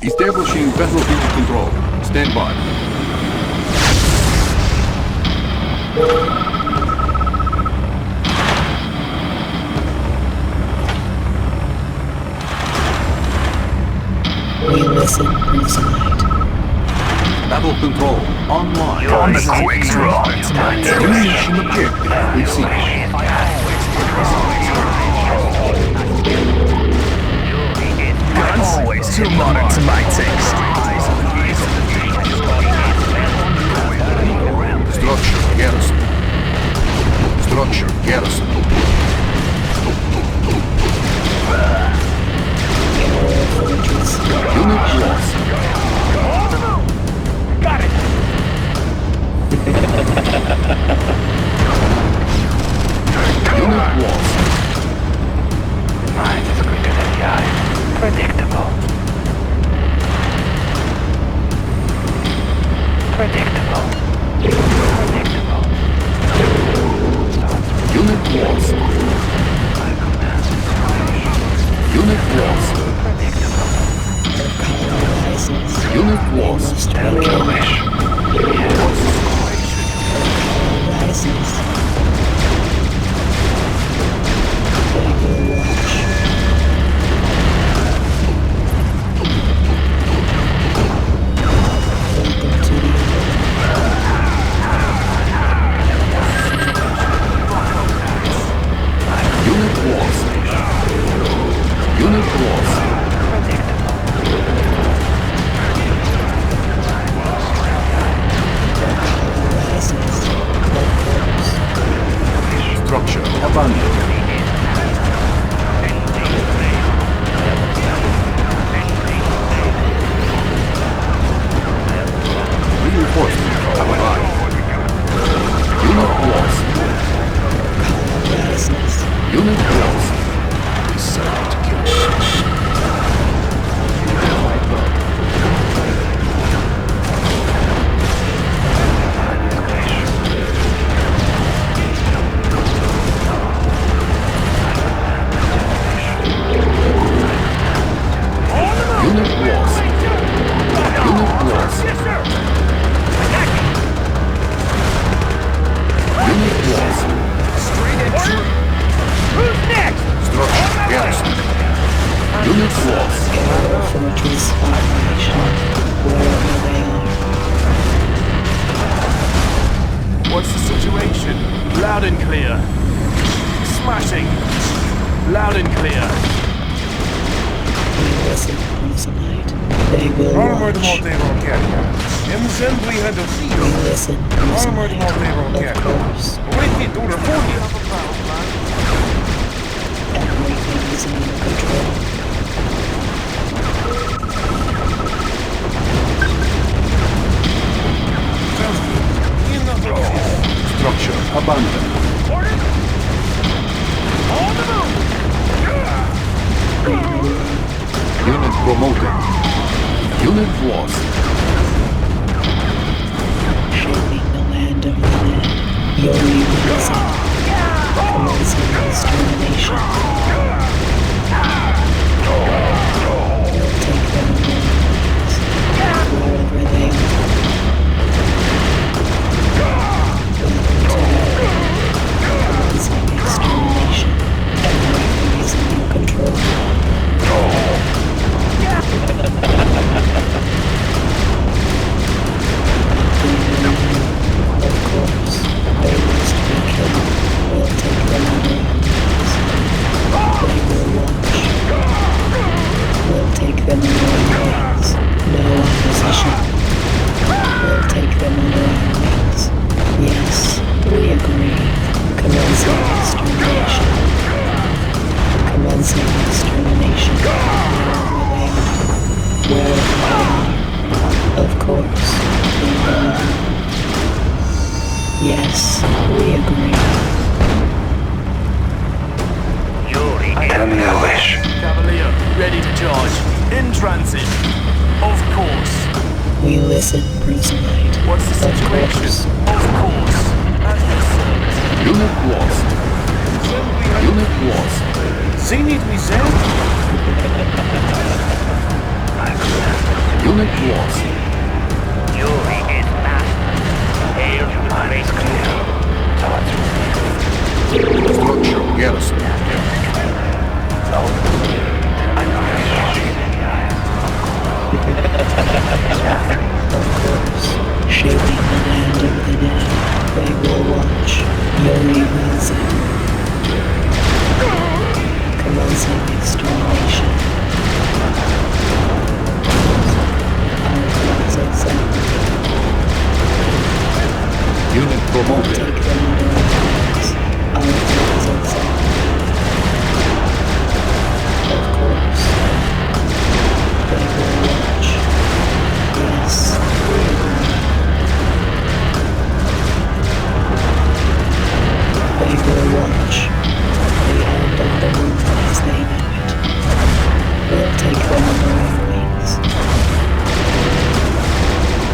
Establishing battlefield control. Stand by. We listen, preside. Battle control online. On the quick draw. Elimination objective received. Guns too modern to my taste. Structure garrison. Structure garrison. Unit lost. Got it. Unit lost. Mind is quicker than the eye. Predictable. Predictable. Predictable. Unit lost. Unit lost. Predictable. Unit lost. Tell me your wish. Rises. Unit lost. Unit lost. Structure abandoned. Reinforcements have arrived. Unit lost. Unit lost. Decided to kill Unit lost. Unit lost. Unit lost. Who's next? Structure garrison. Unit lost. Fortress operation. Wherever they are. What's the situation? Loud and clear. Smashing. Loud and clear. We listen, preside. They will Armored watch. multi-role carrier. Assembly head of We field. listen, Armored preside. multi-role Of carrier. course. Waiting order for you. Everything is under control. Sounds good. In the office. Structure abandoned. Order. On the move. Unit promoted. Unit lost. Shaping the land of the dead. Your units commencing extermination. We'll take them wherever they are. Commencing extermination. Everything is under control. Of course, they must be killed. We'll take them under our wings. They will watch. We'll take them under our wings. No opposition. We'll take them under our wings. Yes, we agree. Commencing extermination. Commencing extermination. Wherever they are. Of course, we will. Yes, we agree. Tell me your wish. Cavalier, ready to charge. In transit. Of course. We listen, preside. What's the situation? Of course. At your service. Unit lost. Unit lost. Seen it, we said. I command. Unit lost. Yuri is master. Hail to the great clear. Structure garrison. Of course, shaping the land of the dead, they will watch. Yuri wills it. Commencing extermination. Our thoughts of Zen. Unit promoted. Take them under our hands. Our thoughts of Zen. Of course, they will watch. Yes, we agree. They will watch. The end of the world as they know it. We'll take them under our wings.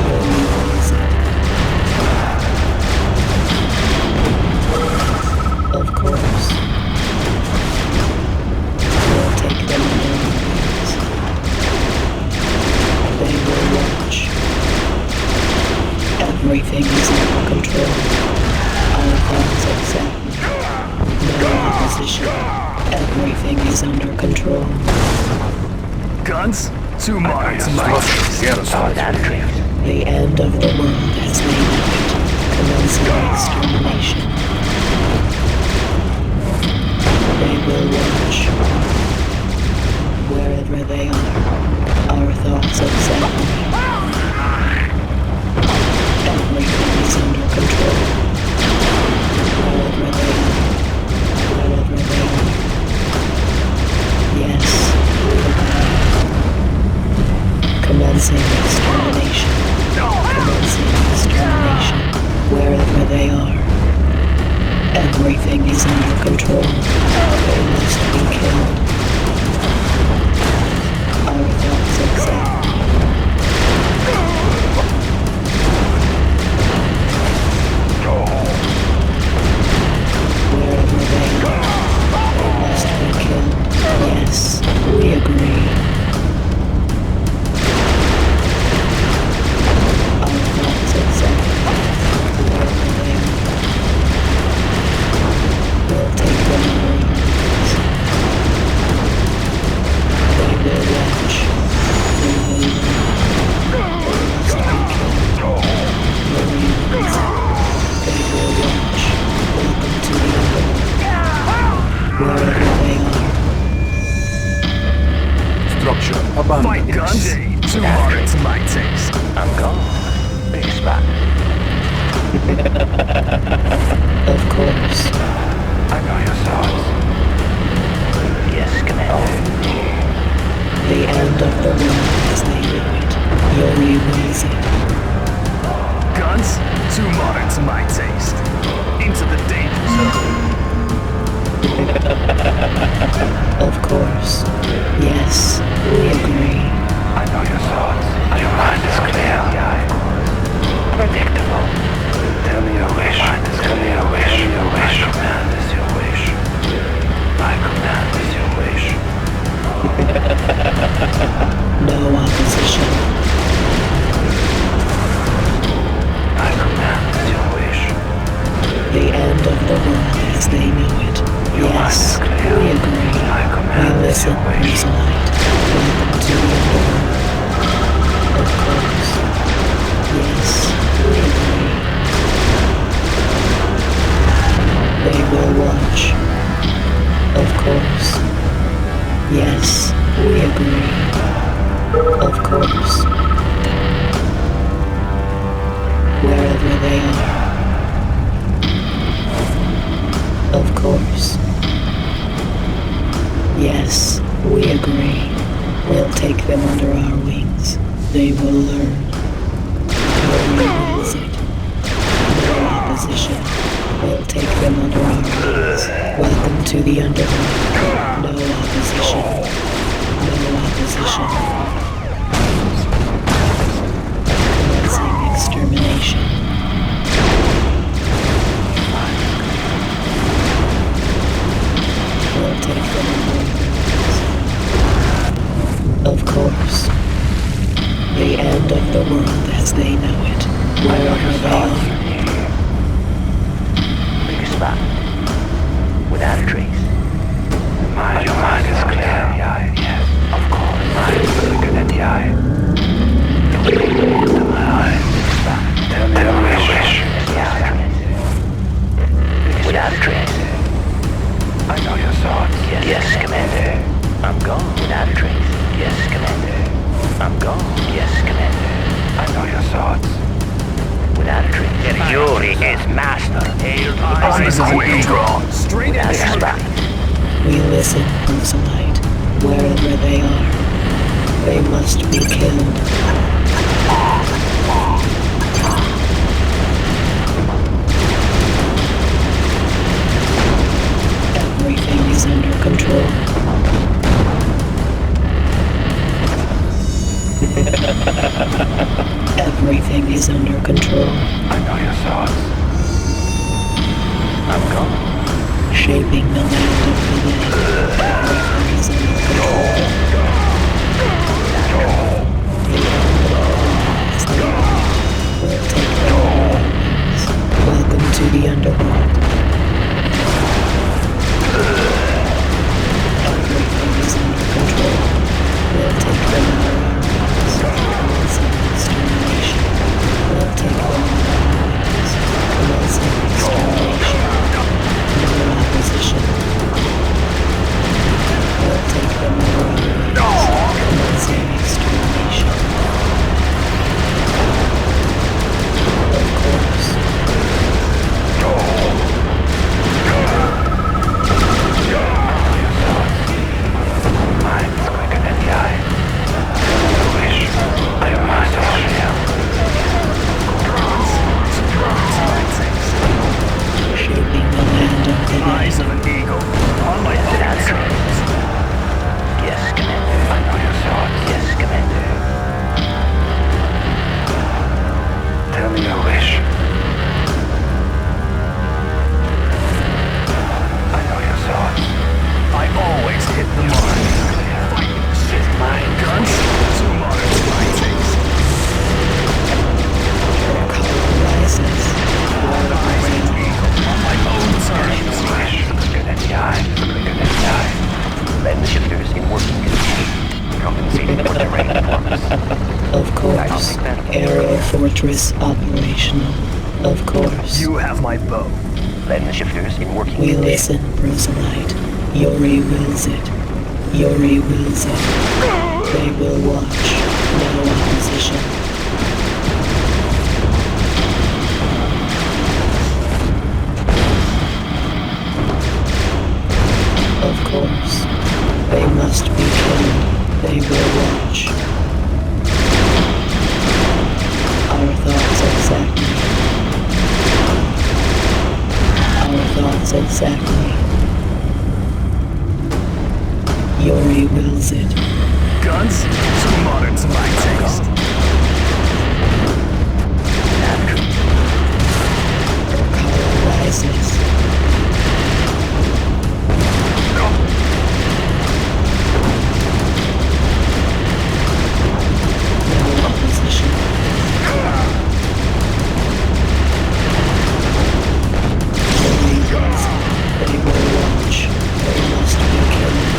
We'll realize it. Of course. We'll take them under our wings. They will watch. Everything is under control. Our thoughts accept. No opposition. Everything is under control. Guns? Too modern to my Structure taste. garrison. The end of the world as they know it. Commencing extermination. They will watch. Wherever they are, our thoughts accept. Everything is under control. Wherever they are. Wherever they are. Yes. Commencing extermination. Commencing extermination. Wherever they are. Everything is under control. They must be killed. Our thoughts accept. Wherever they are, they must be killed. Yes, we agree. Our thoughts accept. Wherever they are, we'll take them under our wings. They will watch. They will learn. They must be killed. Marine reason. They will watch. Welcome to the underworld. Wherever they are. Structure Fight abandoned. guns? Too modern to my taste. I'm gone. Big spot. Of course. I know your thoughts. Yes, Commander. The end of the world as they knew it. Yuri wills it. Guns? Too modern to my taste. Into the danger zone. Of course. Yes, we agree. I know your thoughts. Your mind is clear. Predictable. Tell me your wish. Tell me your wish. Your wish. My command is your wish. My command is your wish. No opposition. My command is your wish. The end of the world as they know it. Your mind Yes, is clear. we agree. My We command is listen, your wish. Resonite. Welcome to the underworld. Of course. Yes, we agree. They will watch. Of course. Yes, we agree. Of course. Wherever they are. Of course. Yes, we agree. We'll take them under our wings. They will learn. Yuri wills it. No opposition. We'll take them under our wings. Welcome to the underworld. No opposition. No opposition. Commencing extermination. We'll take them under our wings. Of course. The as they know it, wherever they are. Big spot. Without a trace. Your mind is clear. Yes, of course. Mind is quicker than the eye. Into my eyes. Tell me your wish. Without a trace. I know your thoughts. Yes, Commander. I'm gone without a trace. Yes, Commander. I'm gone. Yes, Commander. I know your thoughts. Without a trace. Yuri is master. Eyes of an eagle. Straight Without a spot. We listen, Rosalite, wherever they are. They must be killed. Everything is under control. Everything is under control. I know your thoughts. I'm gone. Shaping the land of the living. Everything is under control. We'll take them away. Welcome to the underworld. Everything is under control. We'll take them away. Extermination. We'll take them away. Extermination. No opposition. We'll take them away. Extermination. Of course. Mind is quicker than the eye. I wish I am master of Shaping the land of the Eyes living. of an eagle. On my Without a trace. Yes, Commander. I know your thoughts. Yes, Commander. Tell me your wish. I know your thoughts. I always hit the mark. Fighting shit. My Guns too modern to my taste. Your color rises. Eyes of an eagle. On my own terms. wish. Quicker than the eye. Quicker than the eye. Lend shifters in working condition. Compensating for terrain performance. Of course. Aerial fortress operational. Of course. You have my bow. Lend shifters in working We condition. listen, Rosalite. Yuri wills it. Yuri wills it. They will watch. No opposition. Of course. They must be killed. They will watch. Our thoughts exactly. Our thoughts exactly. Yuri wills it. Guns too modern to my taste. Her color rises. No opposition. Yuri wills it. They will watch. They must be killed.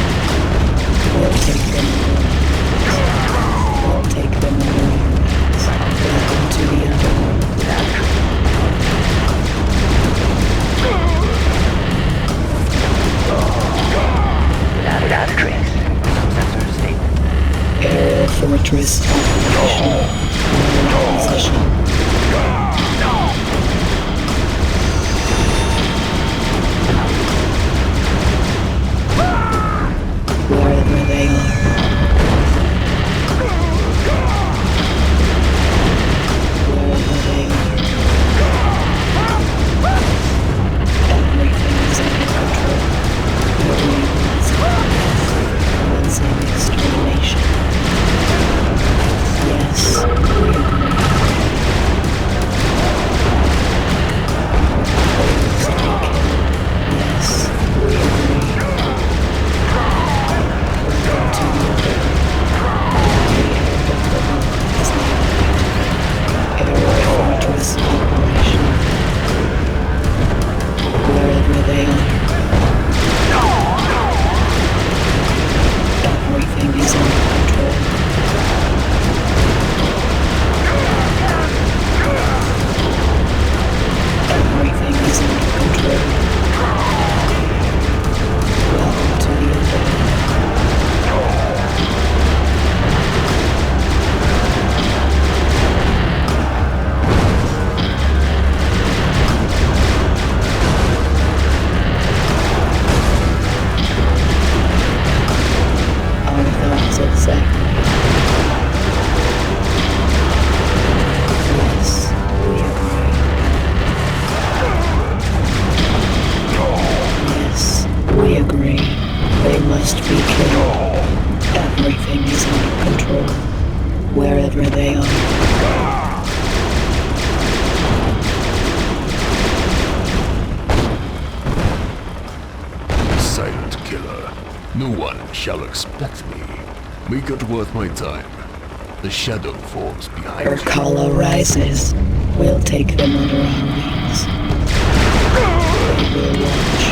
We'll take them away. We'll take them away. Welcome to the underworld. Without a trace. Sensor statement. Aerial fortress operational. No opposition. Wherever they are. Wherever they are. Everything is under control. Yuri wills it. Commencing extermination. Yes, we agree. control, wherever they are. Silent killer. No one shall expect me. Make it worth my time. The shadow forms behind you. Urkala rises. We'll take them under our wings. They will watch.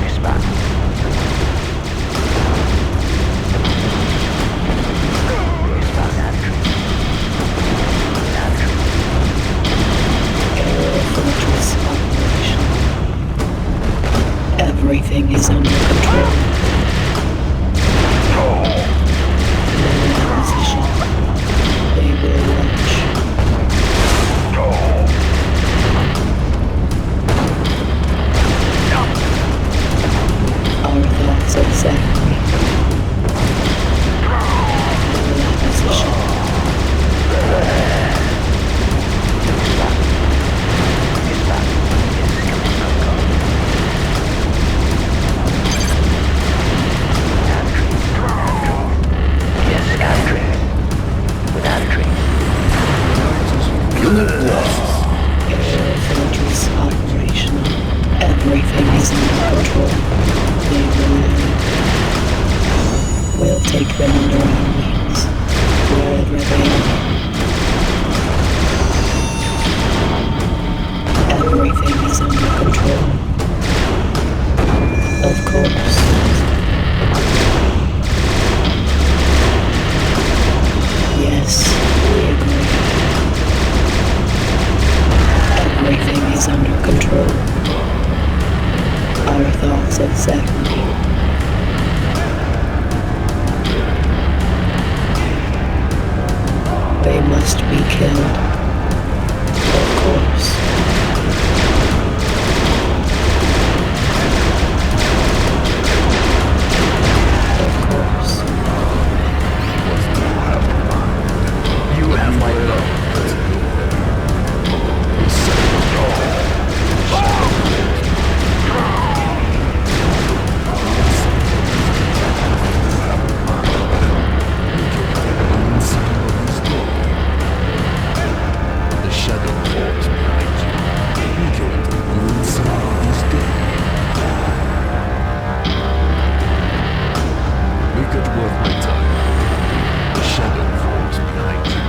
Respect. Aerial fortress operation. Everything is under control. No opposition. They will watch. Our thoughts exactly. No opposition. Yes, Skytree. Without a dream. Unit lost. Aerial fortress operational. Everything is under control. They will learn. We'll take them under our wings, wherever they are. Everything is under control. Of course. Yes, we agree. Everything is under control. Our thoughts exactly. They must be killed. Of course. Of course. You have my love. The shadow falls behind you. We go into ruin somebody's day. Make it worth my time. The shadow falls behind you.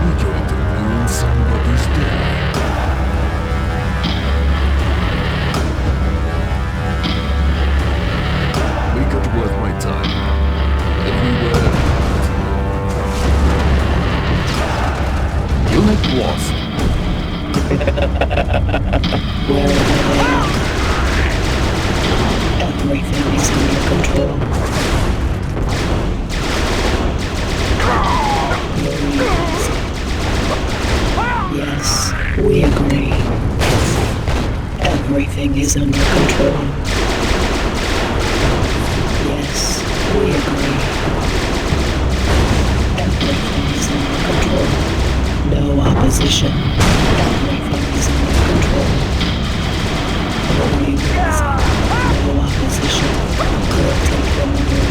We go into ruin somebody's day. Make it worth my time. Everywhere. Unit lost. Wherever they are. Everything is under control. Your wings. Yes, we agree. Everything is under control. Yes, we agree. Everything is under control. No opposition. Everything is under control. No wings. No opposition. We'll take them under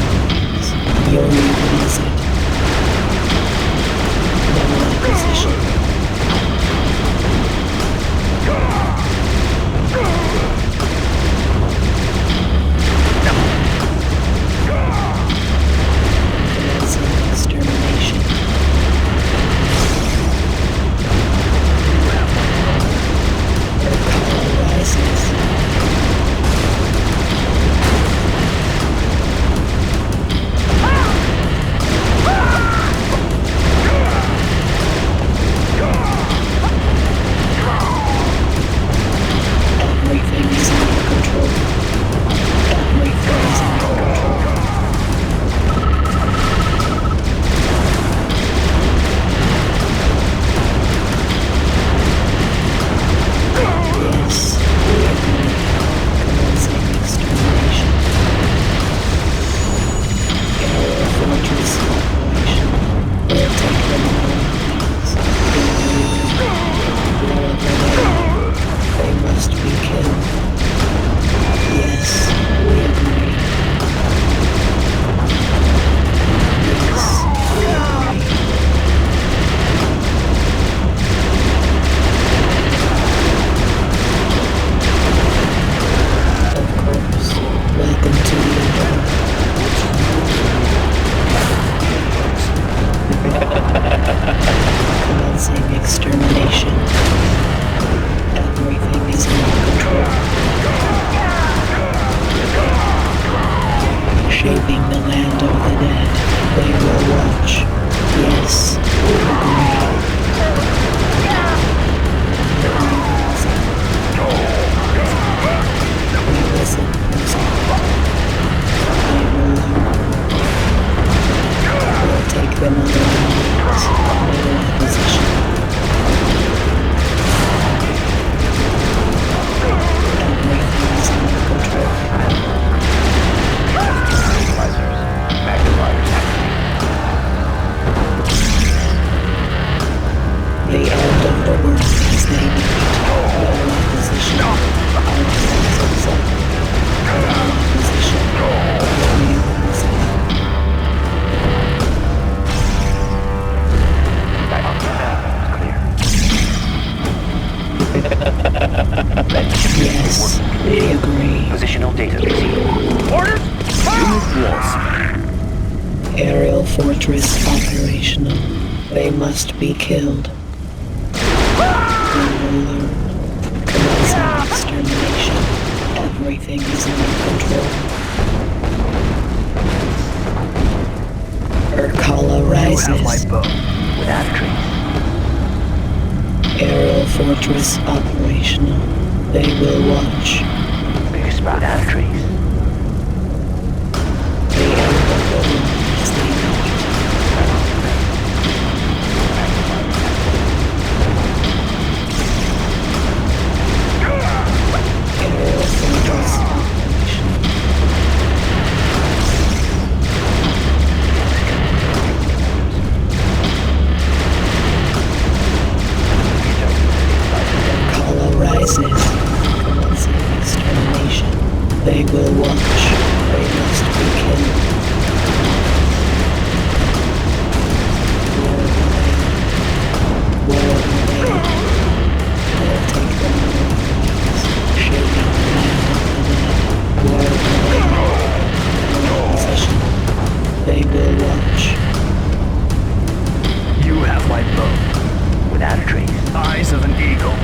walls. Aerial fortress operational. They must be killed. They will learn. Commencing extermination. Everything is under control. Urkala You have my rises. bow. Without a trace. Aerial fortress operational. They will watch. Biggest spot. Without a trace. The end of the world as they know it. Aerial fortress operational. Urkala rises. Commencing extermination. They will watch. They must be killed. Where are they? They'll take them away. Shaking the land of the dead. Where are they? In position. They will watch. You have my bow. Without a trace. Eyes of an eagle.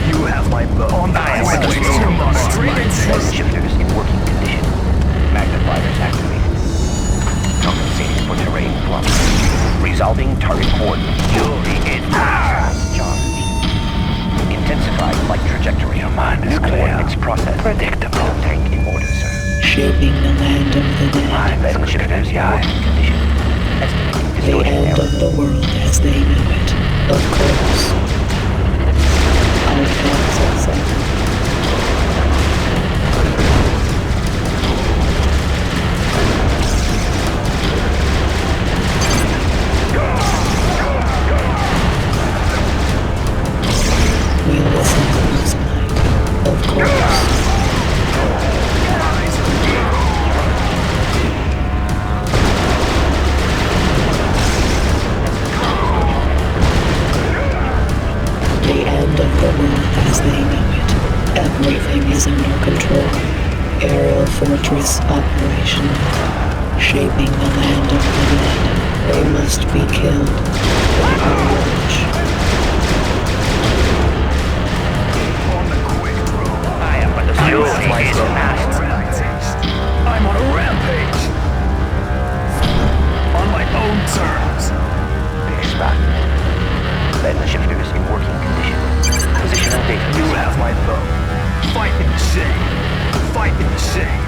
You have my bow. On the Eyes way of an to eagle. monarch's might taste. Shifters in working condition. Magnifiers activated. Compensating for terrain flux. Resolving target coordinates. Fury in charge. Intensified flight trajectory. New coordinates processed. Predictable. Tank in order, sir. Shaping the land of the dead. Vessel shifters in working condition. Estimating The distortion end error. of the world as they know it. Of course. Our thoughts are set. We listen to this night. Of course. Eyes of an eagle. The end of the world as they know it. Everything is under control. Aerial fortress operational. Shaping the land of the dead. They must be killed. They will watch. On the quick draw. I am but the You fury have my is bow. master. I'm on a rampage. On my own terms. Big spot. Vessel shifters in working condition. Positional data. You have my bow. Fight in the shade. Fight in the shade.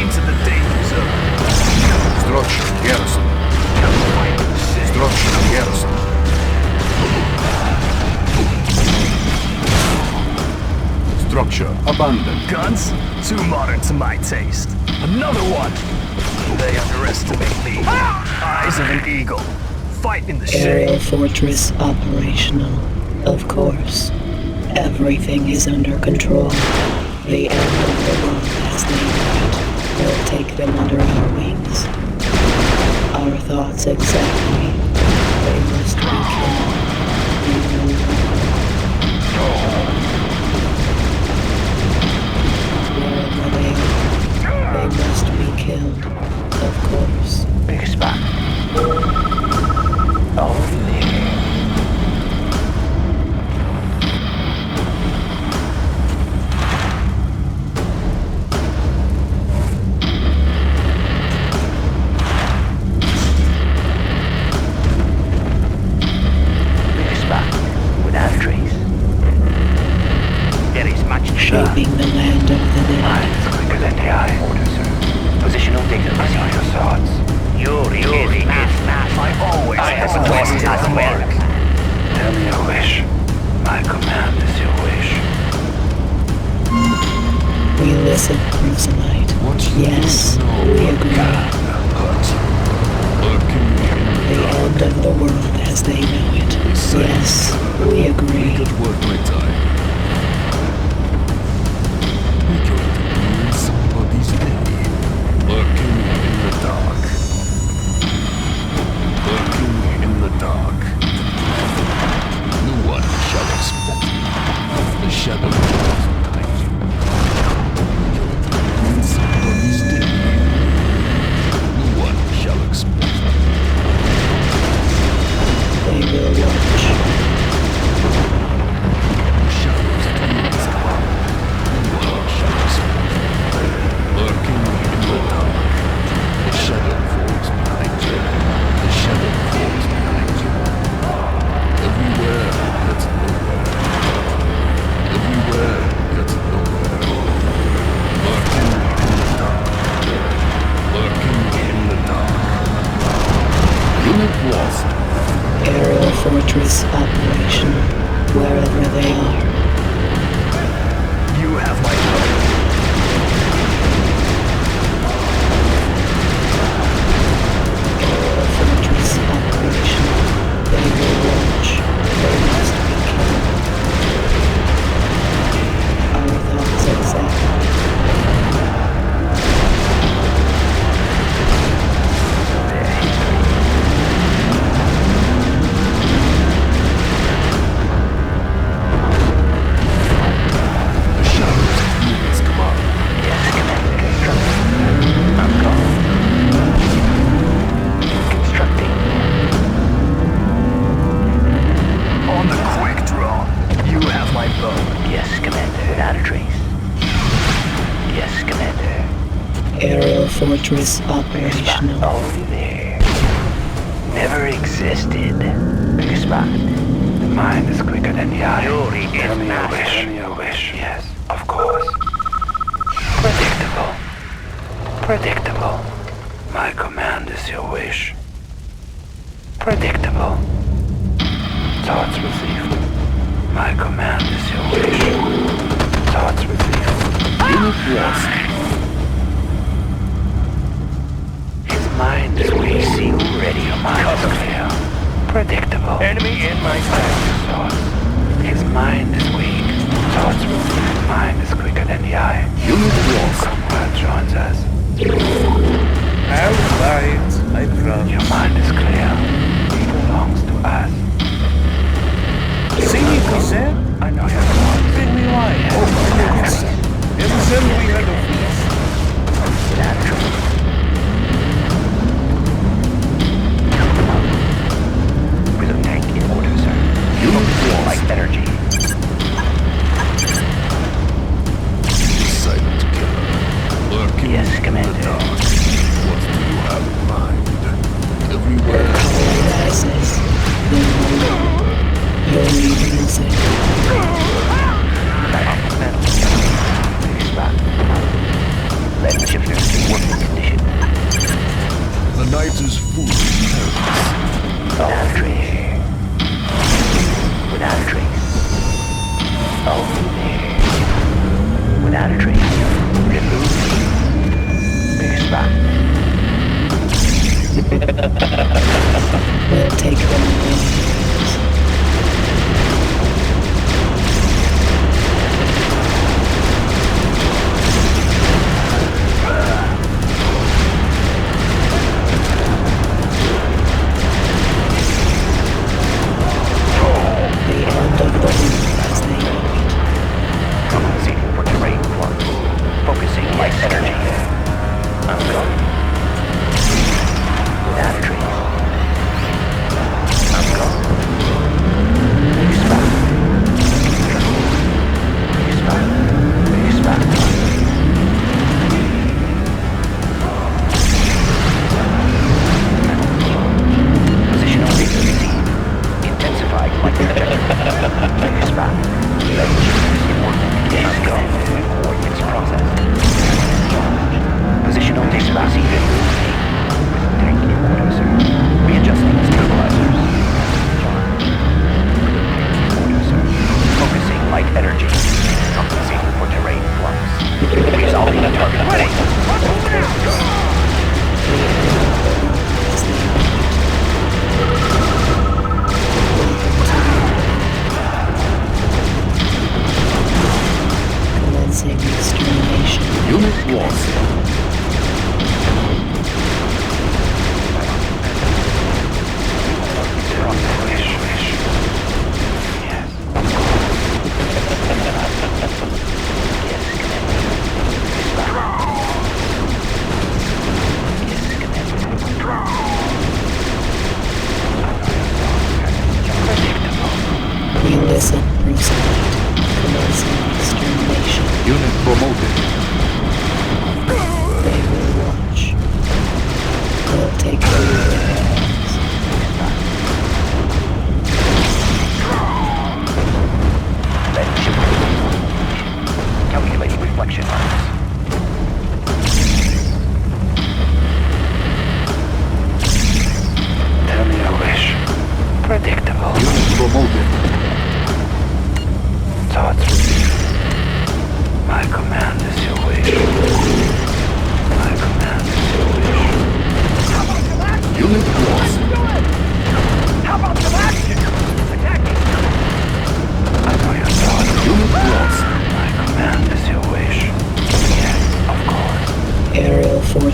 Into the danger zone. Structure garrison. Fight in the shade. Structure garrison. Structure abandoned. Guns? Too modern to my taste. Another one! They underestimate me. Eyes of an eagle. Fight in the Aerial shade. fortress operational. Of course. Everything is under control. The end of the world as they know it. We'll take them under our wings. Our thoughts exactly. They must be killed. Wherever they are, they must be killed. Of course. Big spot. Over there. Big spot. Without a trace. There is much Shaping the land of the dead. Minds quicker than the eye. Order, sir. Positional data. I saw your thoughts. Yuri is master. I always I have always always got the mark. Tell me your wish. My command is your wish. We listen, Rosalite. What you Yes, know we agree. can hurt. Lurking in The the dark. end of the world as they know it. Yes, we agree. Make it worth my time. We're going to ruin somebody's day. Lurking in the dark. Lurking in the dark. No one shall expect me. The shadow of night. We're going to ruin somebody's day. No fortress operational, wherever they are. You have my cover. Fortress operational. They will launch. They must be killed. Our thoughts exactly. Fortress operational. Only there. Never existed. Respect. The mind is quicker than the eye. Yuri is Tell me your not. wish. Tell me your wish. Yes, of course. Predictable. Predictable. My command is your wish. Predictable. Thoughts received. My command is your wish. Thoughts received. Unit lost. Mind is weak. See ready. Your mind is clear. Predictable. Enemy in my sight. His mind is weak. Thoughts received. Mind is quicker than the eye. Unit lost. Comrade joins us. I'll fight, I promise. Your mind is clear. He belongs to us. See me, Godsend? I know your thoughts. Bring me wine. Oh, Godsend. Epsilon, we had a feast. Without truth. Like energy. Silent killer. Lurking Yes, in Commander. the dark. What do you have in mind? Everywhere. Power rises. Then your music. Let shifters in working condition. The night is full of terrors. Without a trace. Without a trace. Only there. Without a trace. Remove me. Big spot. We'll take them away.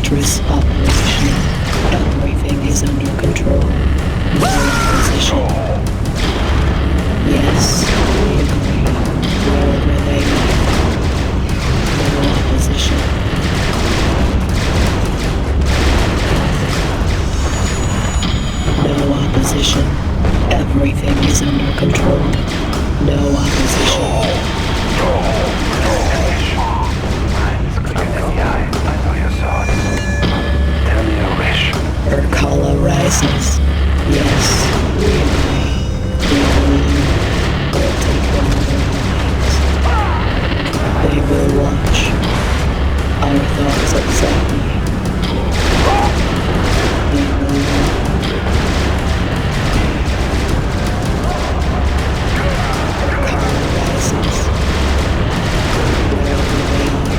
fortress operational. Everything is under control. No opposition. Yes, we agree. Wherever they are. No opposition. No opposition. Everything is under control. No opposition. Mind's clear as the eye. I know your thoughts. Tell me your wish. Urkala rises. Yes, we agree. We believe we'll take them under our wings. They will watch. Our thoughts exactly. They will watch. Urkala rises. Wherever they are,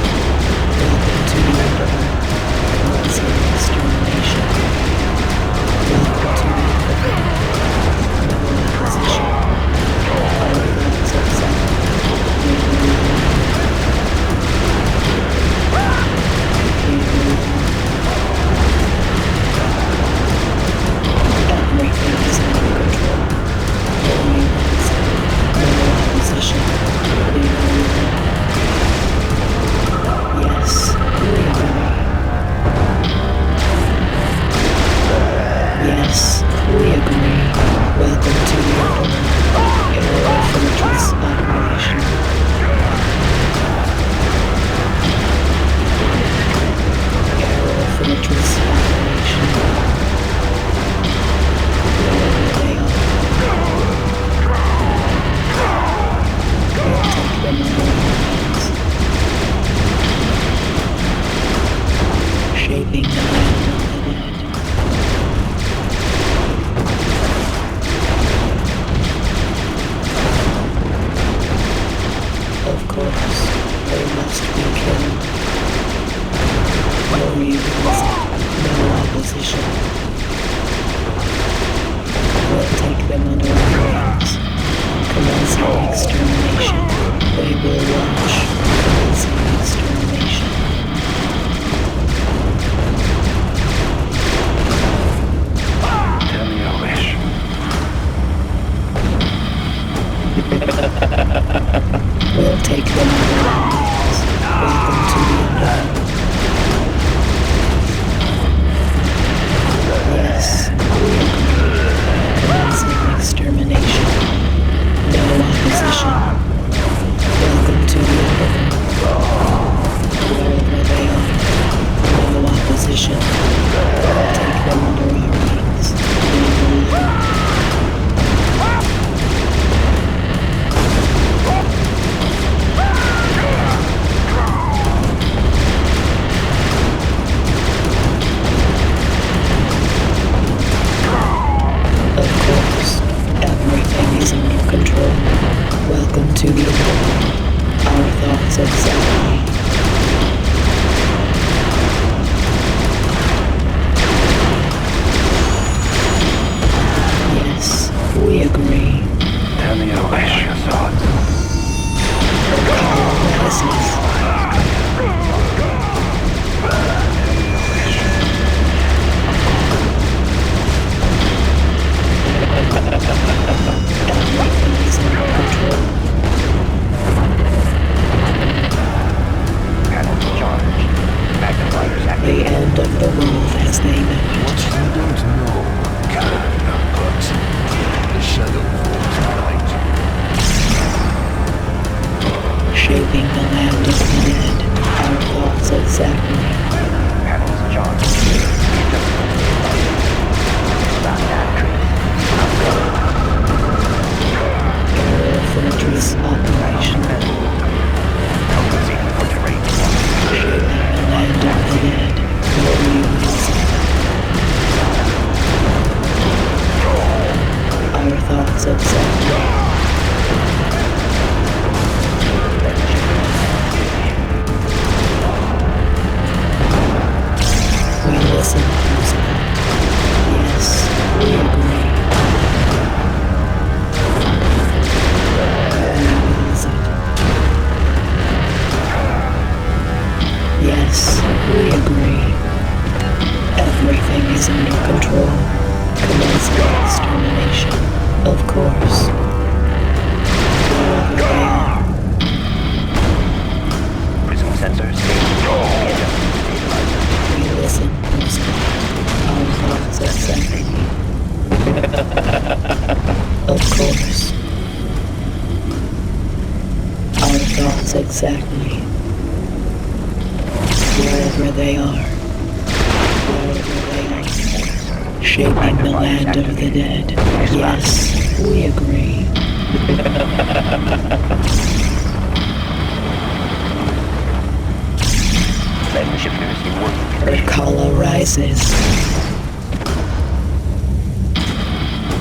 welcome to the underworld. Constant extermination. Welcome to the underworld. No opposition. Our thoughts exactly. We will everything is under control. Only ones. No opposition. We will yes, we agree. Yes, we agree. Welcome to the underworld. Aerial fortress operational. Aerial fortress operational. Wherever they are. We'll take them under our wings. Shaping the land of the dead. Of course, they must be killed. No mutants, no opposition. We'll take them under our wings. Commencing extermination. They will watch. Commencing extermination. Tell me your wish. We'll take them under our wings. Welcome to the underworld. Yes, we agree. Commencing extermination. No opposition. Welcome to the underworld. Wherever they are. No opposition. We'll take them under our wings. We will Of course, everything is under control. Welcome to the underworld. Our thoughts exactly. Yes, we agree. Tell me your wish. Your thoughts. Urkala rises. Everything is under control. Panels charged. Magnifiers active. The end of the world as they know it. What you don't know can hurt. The shadow forms behind you. Shaping the land of the dead. Our thoughts exactly. Panels charged. Not that tree. I'm going. Aerial fortress operational. Compensating for terrain. Shaping the land of the dead. No mutants. Our thoughts exactly. We listen who's that. Yes, we agree. Who is it? Yes, we agree. is under control. Commencing extermination. Of course. Wherever they are. Prism sensors. We listen, respond. Our thoughts exactly. Of course. Our thoughts exactly. Wherever they are. Wherever they are. Shaping the land of the dead. Yes, we agree. Flame shifters in working condition. Urkala rises.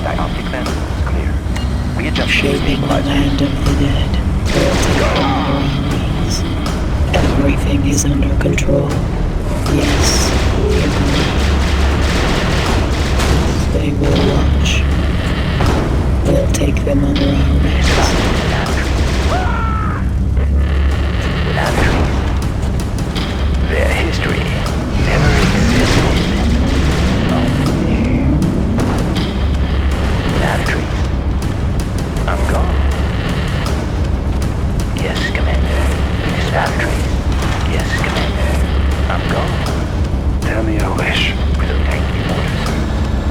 Dioptic lens is clear. Readjust Shaping the stabilizers. land of the dead. We'll take them under our wings. Everything is under control. Yes, we agree. They will watch. We'll take them under our wings. Without trees. Their history never existed. Without trees. I'm gone. Yes, Commander. Without trees. Yes, Commander. I'm gone. Tell me your wish. Prism tank in order, sir.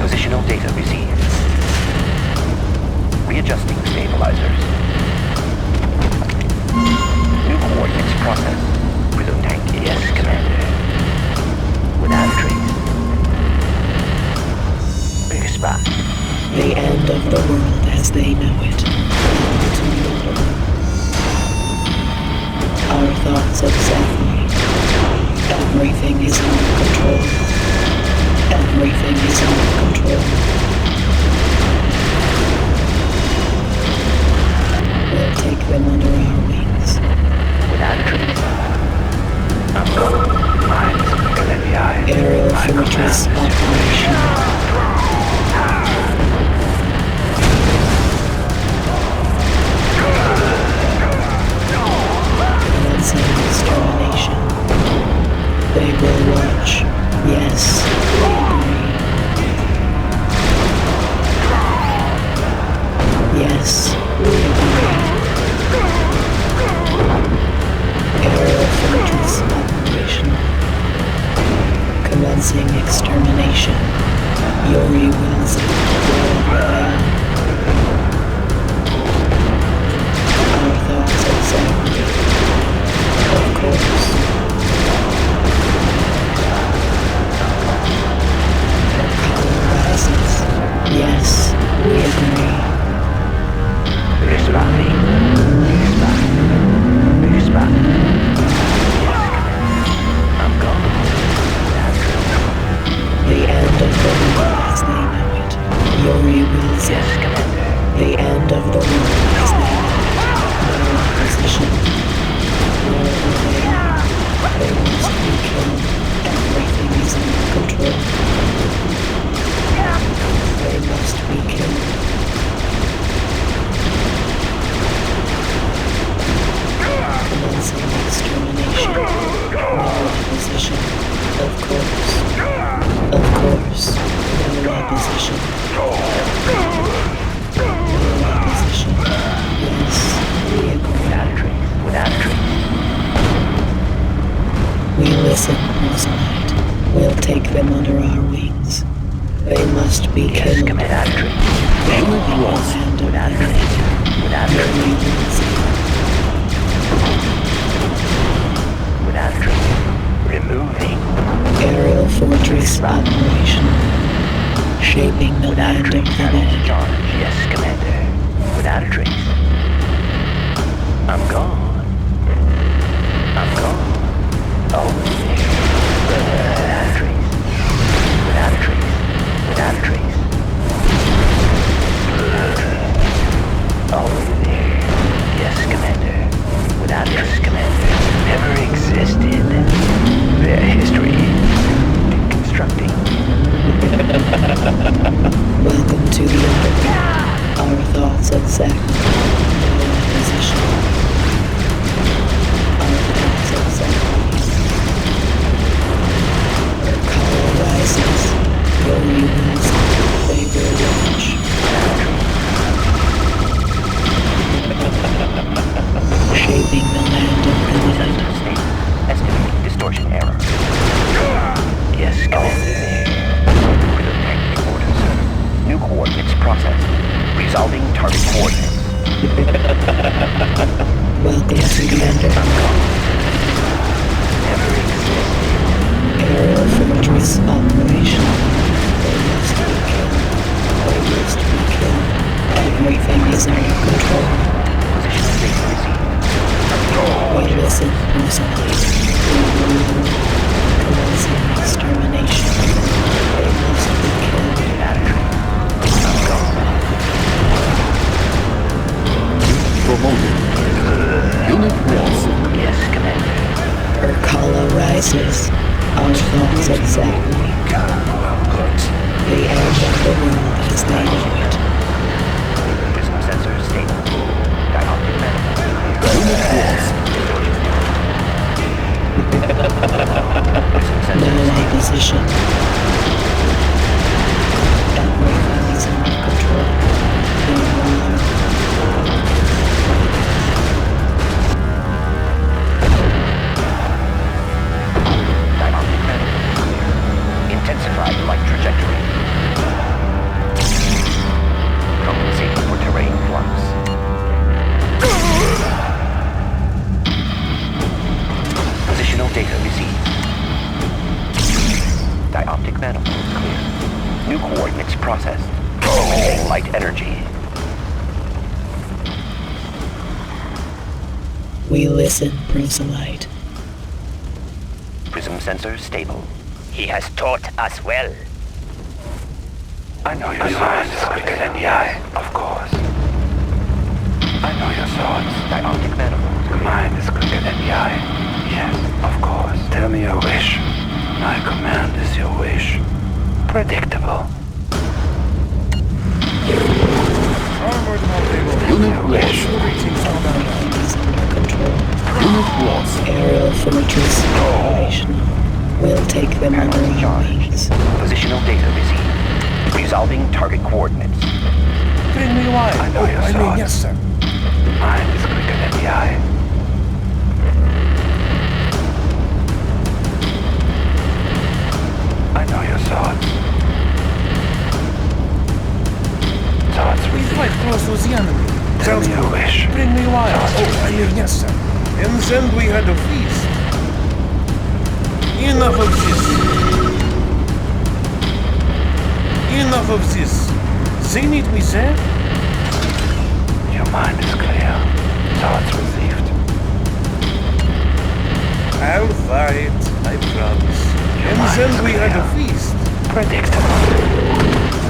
Positional data received. Readjusting stabilizers. New coordinates processed. Prism tank, yes, Commander. Without a trace. Big spot. The end of the world as they know it. Our thoughts exactly. Everything is under control. Everything is under control. We'll take them under our wings. Without a trace. I'm gone. Minds bigger than the eye. Aerial I fortress command. operational. Commencing extermination. They will watch. Yes, we agree. Yes, we agree. Aerial fortress operational. Commencing extermination. Yuri wills it. Our thoughts exactly. Of course. Rises. Yes, we agree. Big spot. Big spot. Big spot. Yes, Commander. I'm gone. The end of the world as they know it. Yuri wills Yes, it. Commander. The end of the world as they know it. No opposition. Wherever they are, they must be killed. Everything is under control. They must be killed. Commencing extermination. No opposition. Of course. Of course. No opposition. No opposition. Yes, we agree. Without a trace. Without a trace. We listen, Rosalind. We'll take them under our wings. They must be Yes, killed. Commander. Without a trace. Land of Without a the trace. dead. Without a trace. Yuri wills it. Without a trace. Removing. Aerial fortress operational. Shaping the Without a land of trace. the dead. Charge. Yes, Commander. Without a trace. I'm gone. I'm gone. Over there. Without a trace. Without a trace. Without a trace. Over there. Yes, Commander. Without yes, Commander. Never existed. Their history. Deconstructing. Welcome to the underground. Our thoughts exact. No opposition. Our thoughts exact. exactly. But The end of the world as they know it. Prism sensor stable. Dioptic manifold. unit lost. Prism sensor No stable. opposition. Everything is under control. Dioptic manifold. Intensified light trajectory. Compensating for terrain flux. Positional data received. Dioptic manifold clear. New coordinates processed. Emitting light energy. We listen, Proselyte. Prism sensor stable. He has taught us well. I know your mind is quicker than the eye, of course. I know your thoughts. Dioptic manifold. Your mind is quicker than the eye. Yes, of course. Tell me your wish. My command is your wish. Predictable. Armored mobile. Unit lost. Everything is under control. Unit lost. Aerial fortress operational. We'll take them under Panels our charged. wings. Positional data received. Resolving target coordinates. Bring me wine. I know your I mean, thoughts. yes, sir. Mind is quicker than the eye. I know your thoughts. Thoughts We received. fight close to the enemy. Tell Sounds me your good. wish. Bring me wine. Thoughts I mean, yes, sir. And then we had a feast. Enough of this. Enough of this. Seen it, we said? Your mind is clear. Thoughts received. I'll fight, I promise. And mind then is we had a clear. feast. Predictable.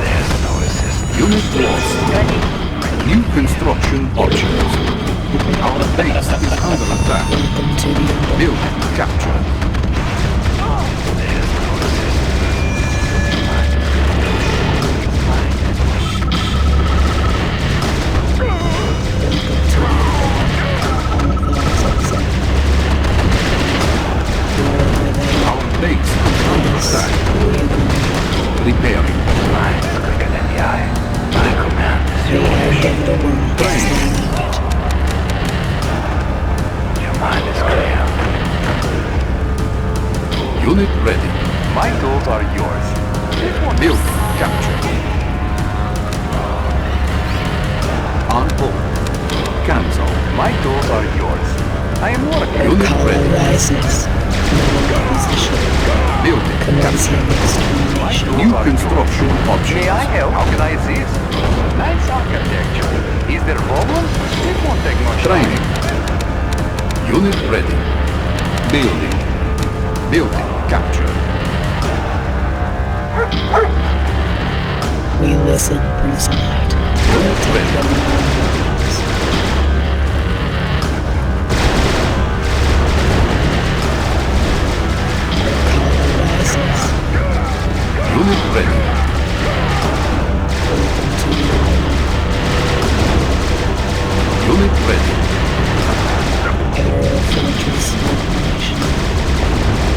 There's no resistance. Unit lost. New construction options. Our base is under attack. Welcome to the Building captured. There's no resistance. Our base is under attack. Repairing. Mind is quicker than the eye. My command is The your end wish. of the world as they know it. Your mind is clear. Unit ready. My tools are yours. Building captured. On hold. Cancel. My tools are yours. I am working. The Unit color ready. rises. No opposition. Building Commencing captured. extermination. New construction options. May I help? How can I assist? Nice architecture. Is there a problem? It won't take much Training. Unit ready. Building. Building captured. We listen, Proselyte. We'll take ready. them under our wings. Color rises. Unit ready. Welcome to the Unit ready. aerial fortress operational.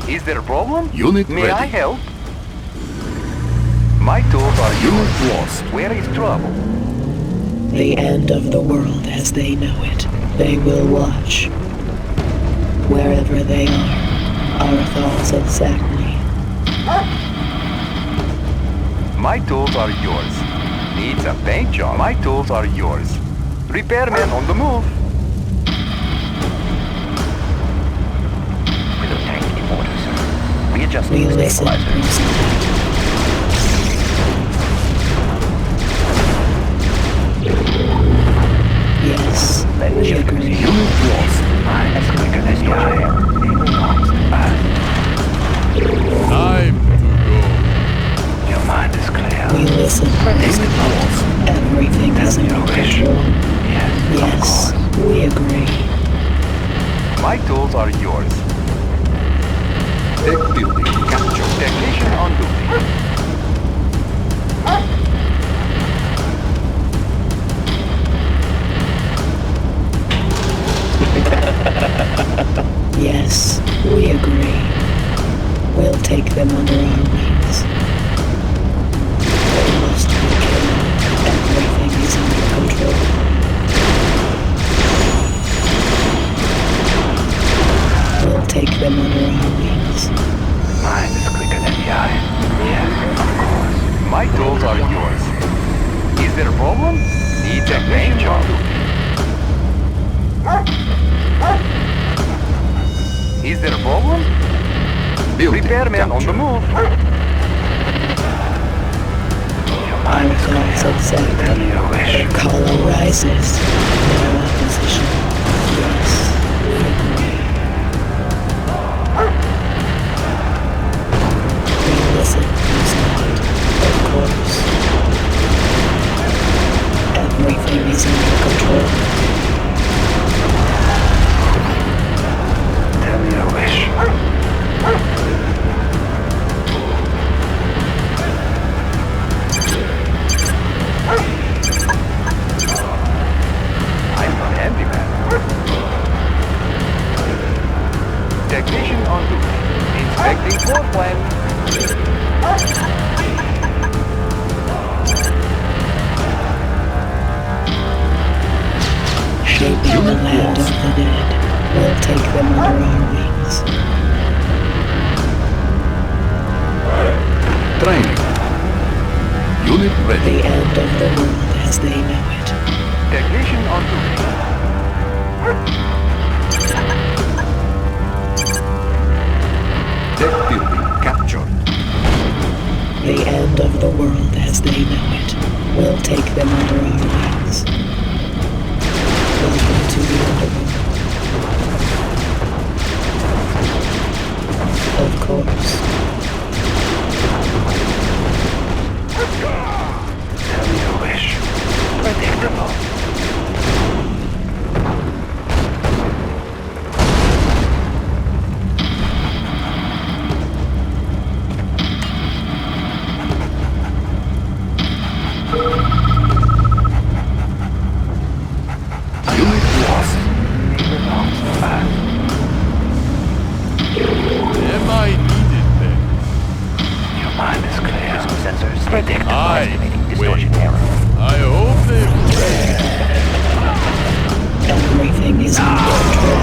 Is there a problem? Unit May ready. I help? My tools are yours. Unit lost. Where is trouble? The end of the world as they know it. They will watch. Wherever they are, our thoughts exactly. My tools are yours. Needs a paint job. My tools are yours. Repairman on the move. With a tank in order, sir. Readjusting We listen, stabilizer. Proselyte. Yes, Let we the shift agree. Unit lost. Mind is quicker than the eye. It belongs to us. Time to go. Your mind is clear. We listen, Unit Proselyte. lost. is under control. Yes, we agree. My tools are yours. Tech building capture. Technician on duty. Yes, we agree. We'll take them under our wings. They must be killed. Everything is under control. We'll take them under our wings. Mine is quicker than the eye. Yes, of course. My tools are yours. Is there a problem? Need technician on duty. Is there a problem? Repairman on the move. Our thoughts exactly. The color rises. No opposition. Yes, we agree. We listen, Godsend. Of course. Everything is under control. Tell me your wish. I'm not handyman. Technician on duty. Inspecting floor plan. Shaping the land of the dead. We'll take them under our wings. Training. Unit ready. The end of the world as they know it. Technician on duty. Tech building captured. The end of the world as they know it. We'll take them under our wings. Welcome to the underworld. Of course. Tell me your wish. Predictable. Unit lost. Am I needed then? Your mind is clear. Sensors. Predictable. Aye. Estimating distortion Wait. error. I hope they Everything is under control.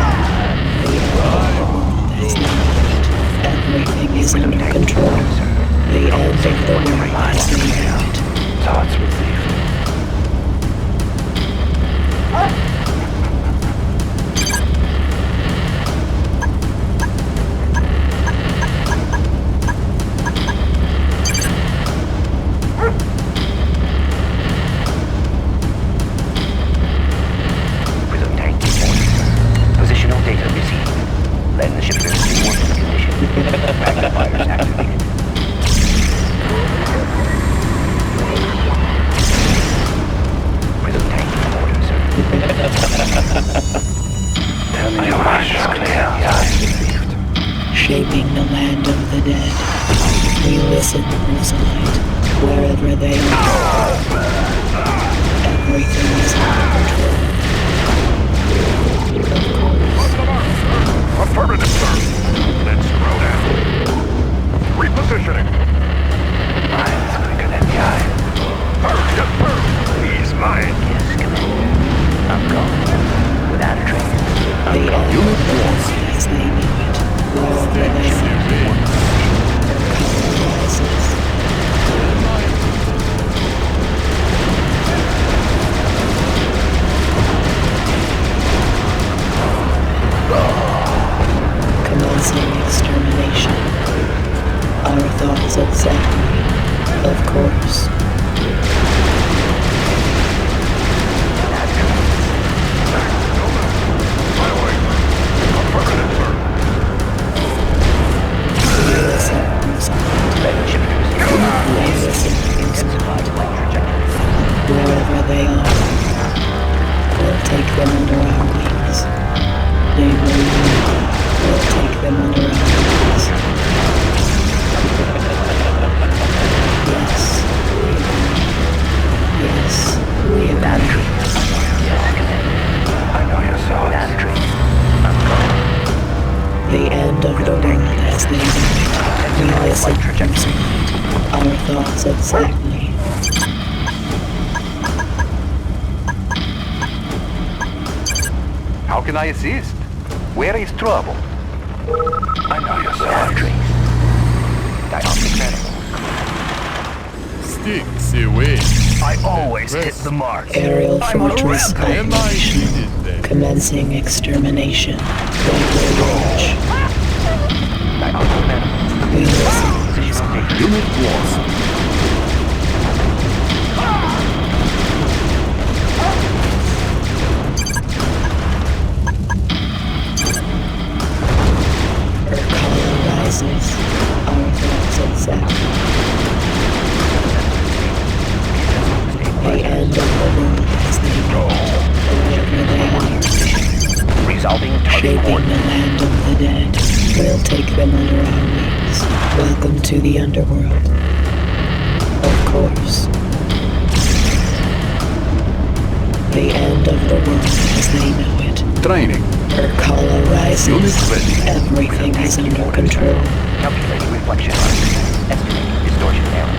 The end of the world as they know it. Everything is under control. The end of the world as they know it. Thoughts received. Prism tank reporting. Positional data received. Letting the ship in working condition. Magnifiers activated. Prism tank reporting, sir. Tell me your mind is clear. Received. Shaping the land of the dead. We listen, Rosalind, wherever they are. Everything is under control. Affirmative, sir. Let's throw down. Repositioning. Mine is quicker than the eye. Yes, sir. He's mine. Yes, Commander. I'm going. Without a trace. The end of the world as they know it. Wherever they are. Color rises. Commencing extermination. Our thoughts exactly. Of course. My way. Affirmative, sir. We listen, Rosalind. Letting the ship in We listen, Rosalind. Wherever they are, we'll take them under our wings. They will learn. We'll take them under our wings. Yes. Yes, we have That tree. Yes, Commander. I know your thoughts. That tree. I'm going. the end of the world as they know it. We listen trajectory. our thoughts exactly. How can I assist? Where is trouble? I know your thoughts. Dioptic manifold. Sticks away. I always hit the mark. Aerial I'm on a fortress rampage. Am I needed then? commencing extermination. They will launch. Dioptic manifold. We listen. Positional data. Unit lost. Her color rises. Our thoughts exact. The end of the world as they know it. Wherever they are, Resolving target shaping the coordinates. land of the dead. We'll take them under our wings. Welcome to the underworld. Of course. The end of the world as they know it. Training. Her color rises. Unit ready. Everything is under control. Calculating reflection arcs. Estimating distortion error.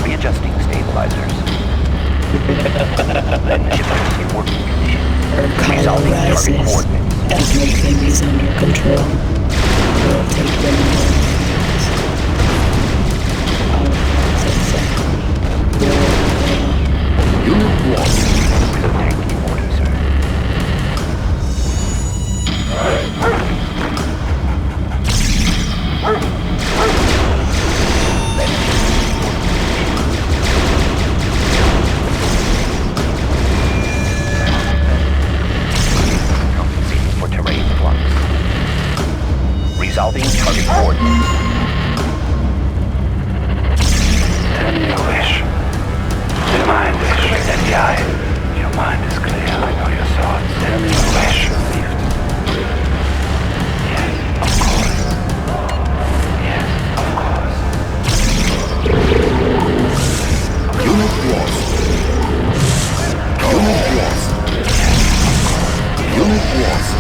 Readjusting stabilizers. Then shifters in working condition. Her color Resolving target rises. coordinates. Everything is under control. We'll take them under our wings. Our thoughts exactly. Wherever they are. Unit lost. Prism tank in order, sir. Compensating for terrain flux. Resolving target coordinates. Tell me your wish. Your mind is clear. Then the eye. Your mind is clear. I know your thoughts. Tell me your wish. Relieved. Yes, of course. Yes, of course. Unit lost. Unit lost. Unit lost.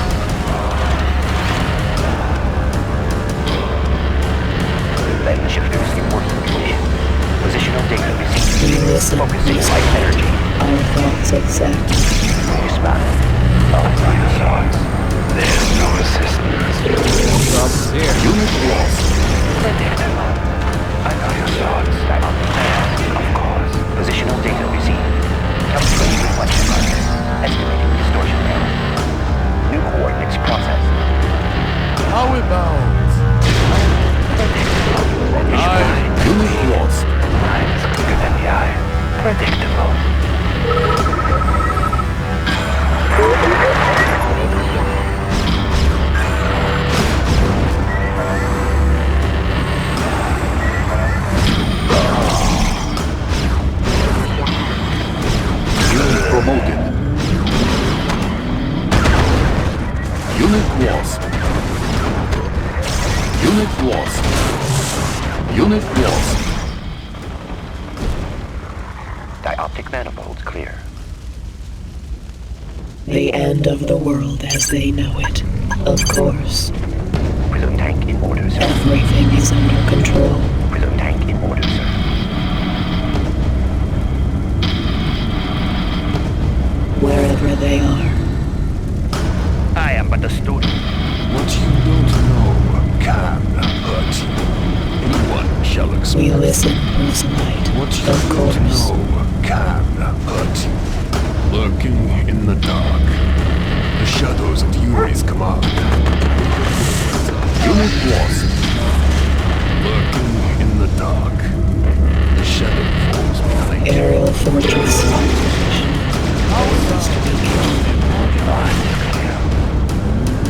Then the shifters in working condition. Positional data received. We listen. Focusing light energy. Our thoughts exact. Respond. Oh, I know your thoughts. There's no resistance. Unit lost. Predictable. I know your thoughts. I'm on the path. Of course. Positional data received. Calculating reflection marks. Estimating distortion error. New coordinates processed. How about Predictable. unit lost? Mind is clearer than the eye. Predictable. Unit promoted. Unit lost. Unit lost. Unit lost. Dioptic manifolds clear. The end of the world as they know it. Of course. Prism tank in order, sir. Everything is under control. Prism tank in order, sir. Wherever they are. I am but a student. What you don't know can hurt you. No one shall We expect. listen, Rosalite. What you Of don't course. know can hurt you. Lurking in the dark. The shadows of Yuri's command. Unit lost. Lurking in the dark. The shadow falls behind you. Aerial fortress. Must be killed. Mind is clear.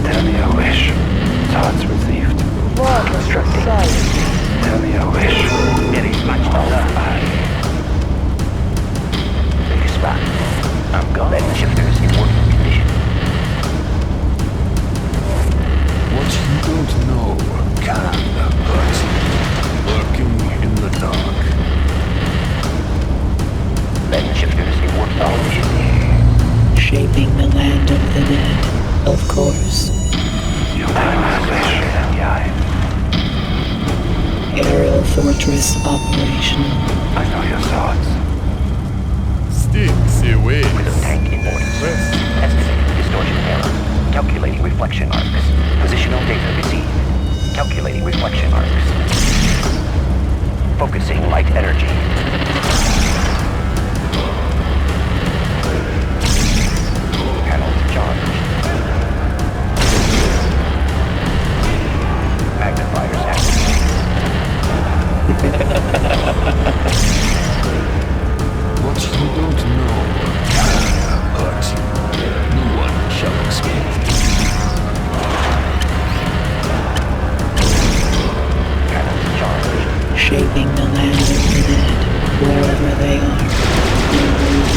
Tell me your wish. Thoughts received. Constructing. Tell me your wish. It is much older. Respond. shaping the land of the dead, of course. Aerial fortress operational. I know your thoughts. Sticks away. With a tank in order. Estimating distortion error. Calculating reflection arcs. Positional data received. Calculating reflection arcs. Focusing light energy. Panels charged. Magnifiers activated. What you don't know, but no one shall expect. Panels charged. Shaping the land of the dead, wherever they are. They rule.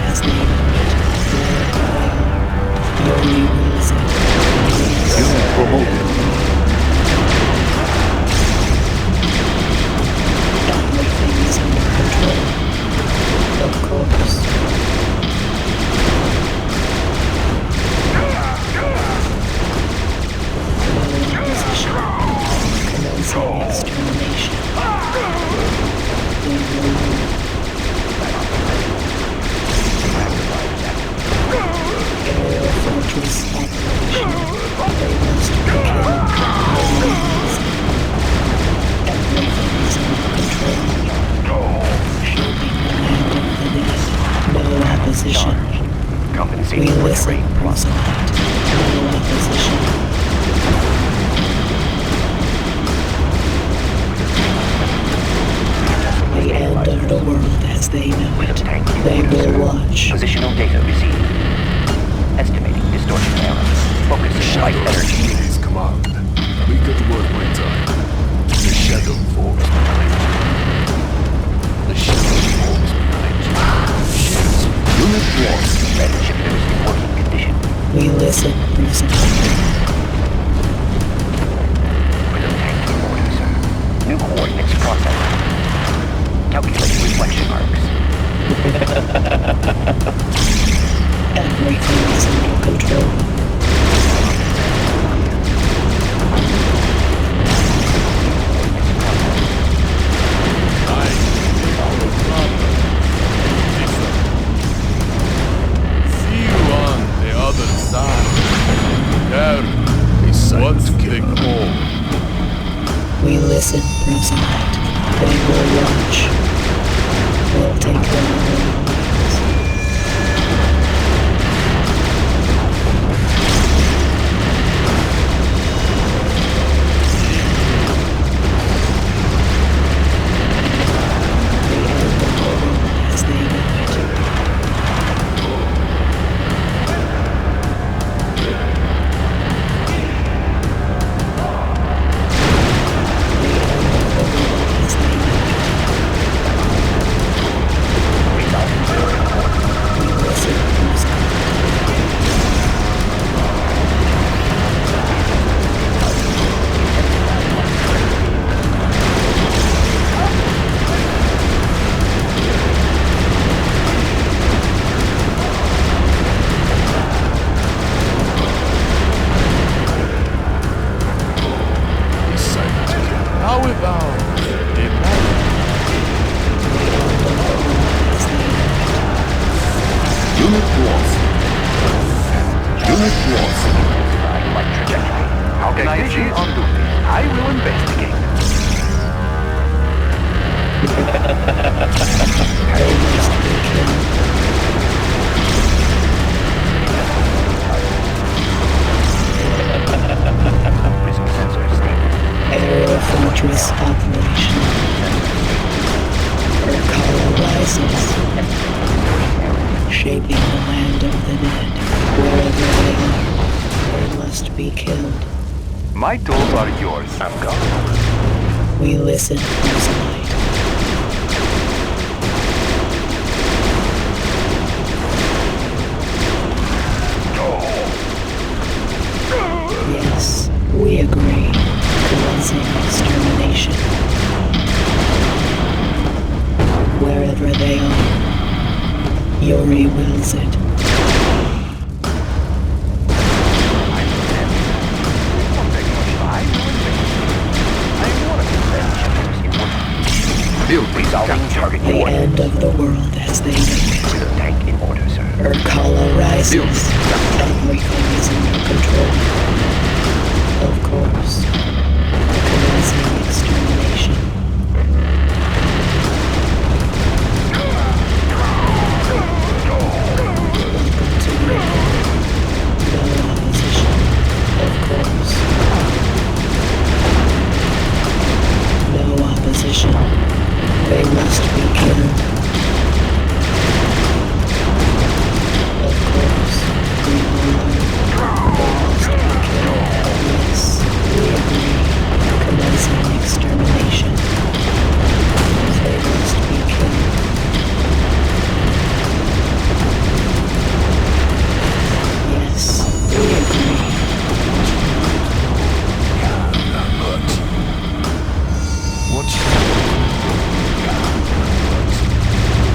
As they know it, wherever they are. Your new rules are. Unit promoted. Everything is under control. Of course. No opposition. Commencing extermination. They rule. Aerial fortress operational. They must be killed. Everything is under control. Shaping the land of the dead. No opposition. We Compensating with listen, rate proselyte. No opposition. The end of the world as they know it. They will watch. Positional data received. Estimating distortion error. Focusing light energy. His command. Make it worth my time. The shadow forms behind you. The shadow forms behind you. Unit lost. Red shifters in working condition. We listen, proselyte. With a tank in order, sir. New coordinates processed. Calculating reflection arcs. Everything is under control. See you on the other side. There is what they call. We listen, proselyte. They will watch. We'll take them away. As they know it. As they know it. How about the man? Unit lost. Unit lost. Light trajectory. How can I achieve on duty? I will investigate. Prism sensor stable. Aerial fortress operational. Color license. shaping the land of the dead. Wherever they are, they must be killed. My tools are yours. I'm gone. We listen whose light. Yes, we agree. Commencing extermination. Wherever they are, Yuri wills it. Resolving target The coordinates. end of the world as they know it. Tank in order, sir. Urkala rises. Everything is under control. Of course. Commencing extermination. Welcome to Britain. No opposition. Of course. No opposition. They must be killed. Of course, we will learn. They must be killed. Yes, we agree. Commencing extermination. They must be killed. Yes, we agree. What's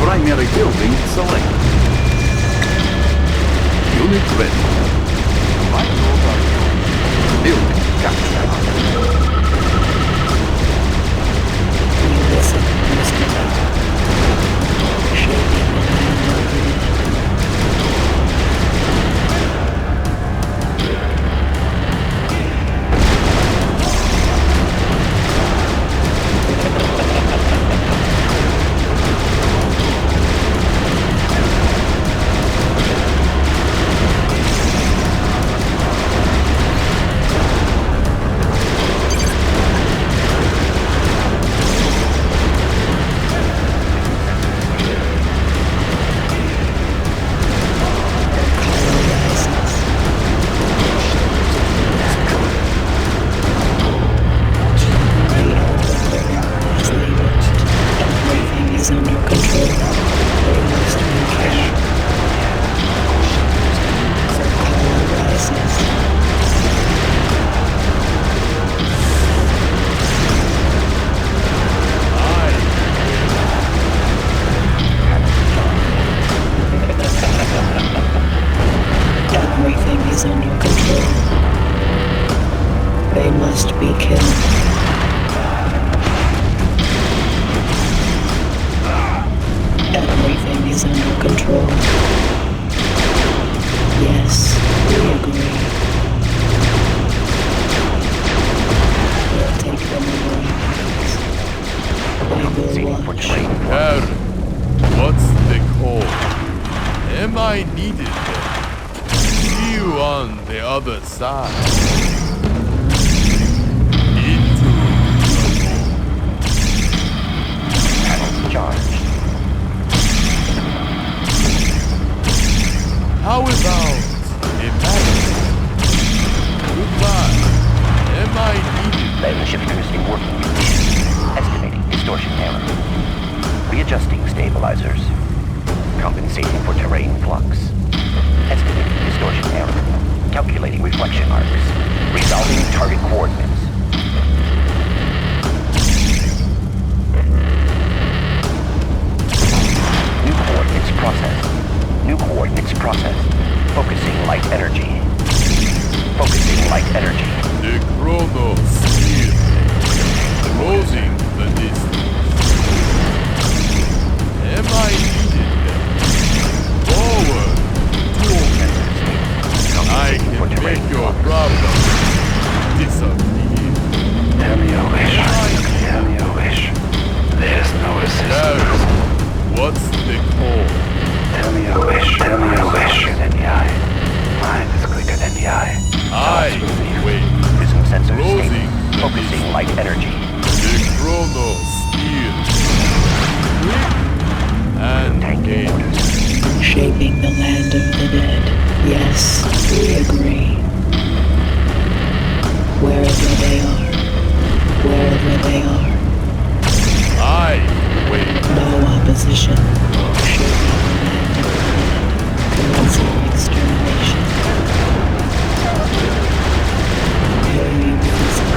primary building select. Unit ready. My tools are yours. Building captured. We listen, Mr. Knight. Shaping the land of the dead. Closing Shaping the land of the dead. Yes, we agree. Wherever they are. Wherever they are. Aye, wait. No opposition. Shaping the land of the dead. Commencing extermination. Hear me listen.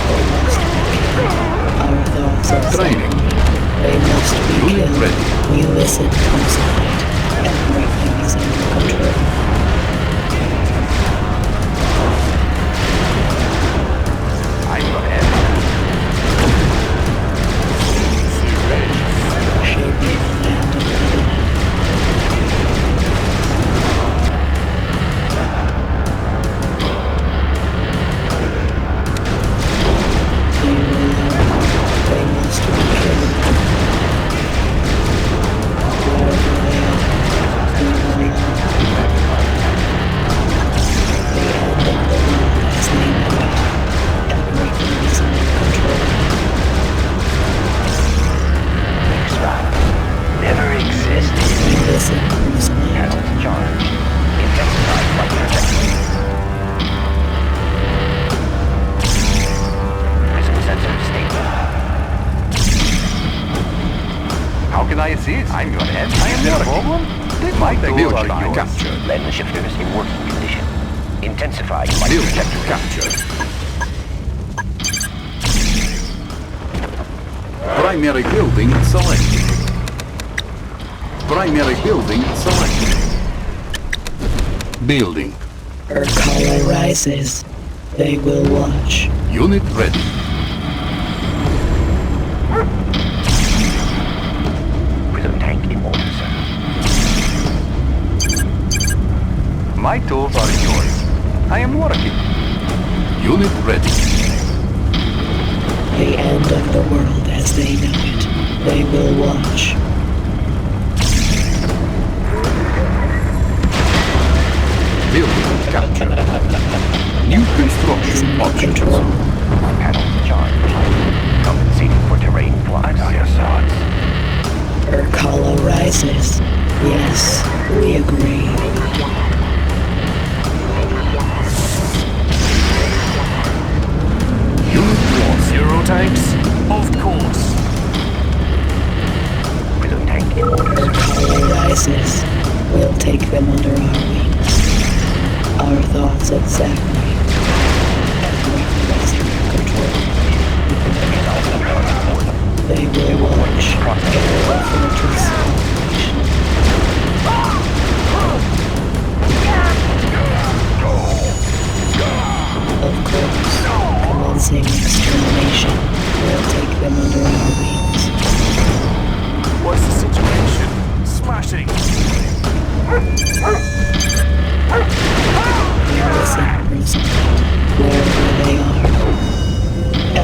They must be killed. Our thoughts are Training. They must be Unit killed. ready. We listen, concentrate. Everything is under control. I'm your head. Shaping the land of the dead. They will learn. They must be killed. Wherever they are, they will learn. The end of the world as they know it. Everything is under control. Spot. Never existed. We listen, Epsilon. Panel charge. Intensified flight trajectory. Prism sensor stable. How can I assist? I'm your head. I am your problem. My tools Building are yours. captured. Lens shifters in working condition. Intensified flight Building trajectory. captured. Primary building selected. Primary building selected. Building. Urkala rises. They will watch. Unit ready. Prism tank in order, sir. My tools are yours. I am working. Unit ready. The end of the world as they know it. They will watch. Building captured. New construction options. Control. Panel charge. Compensating for terrain flux. I know your thoughts. Urkala rises. Yes, we agree. Unit lost. Zero tanks? Of course. Prism tank in order, sir. Urkala rises. We'll take them under our wings. Our thoughts exactly. Everything is under control. They will watch. Aerial fortress operation. Of course. Commencing extermination. We'll take them under our wings. What's the situation? Smashing. Listen, Prism. Wherever they are.